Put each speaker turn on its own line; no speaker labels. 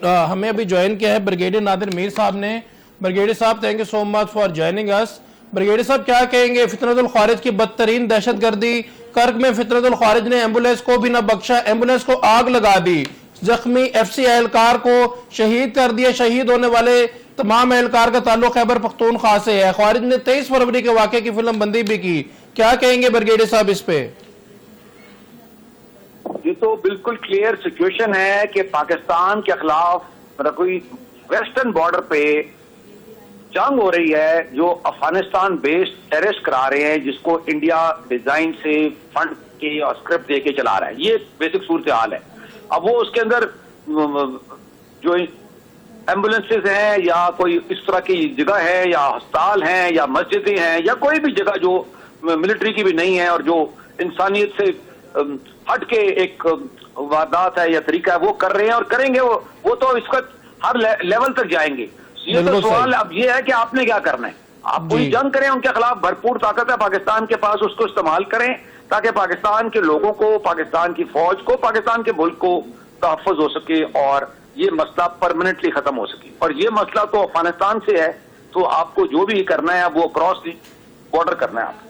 ہمیں ابھی جوائن کیا ہے بریگیڈیئر نادر میر صاحب نے. بریگیڈیئر صاحب thank you so much for joining اس. بریگیڈیئر صاحب کیا کہیں گے؟ فتنۃ الخوارج کی بدترین دہشت گردی کرک میں فتنۃ الخوارج نے ایمبولینس کو بھی نہ بخشا, ایمبولینس کو آگ لگا دی, زخمی ایف سی اہلکار کو شہید کر دیا. شہید ہونے والے تمام اہلکار کا تعلق خیبر پختونخوا سے ہے. خوارج نے 23 فروری کے واقعے کی فلم بندی بھی کی. کیا کہیں گے بریگیڈیئر صاحب اس پہ؟
یہ تو بالکل کلیئر سچویشن ہے کہ پاکستان کے خلاف کوئی ویسٹرن بارڈر پہ جنگ ہو رہی ہے جو افغانستان بیسڈ ٹیررسٹ کرا رہے ہیں, جس کو انڈیا ڈیزائن سے فنڈ کے اور اسکرپٹ دے کے چلا رہا ہے. یہ بیسک صورتحال ہے. اب وہ اس کے اندر جو ایمبولینسز ہیں یا کوئی اس طرح کی جگہ ہے یا ہسپتال ہیں یا مسجدیں ہیں یا کوئی بھی جگہ جو ملٹری کی بھی نہیں ہے اور جو انسانیت سے ہٹ کے ایک واردات ہے یا طریقہ ہے وہ کر رہے ہیں اور کریں گے. وہ تو اس وقت ہر لیول تک جائیں گے. یہ تو سوال اب یہ ہے کہ آپ نے کیا کرنا ہے. آپ کوئی جنگ کریں, ان کے خلاف بھرپور طاقت ہے پاکستان کے پاس, اس کو استعمال کریں تاکہ پاکستان کے لوگوں کو, پاکستان کی فوج کو, پاکستان کے ملک کو تحفظ ہو سکے اور یہ مسئلہ پرماننٹلی ختم ہو سکے. اور یہ مسئلہ تو افغانستان سے ہے, تو آپ کو جو بھی کرنا ہے وہ کراس بارڈر کرنا ہے. آپ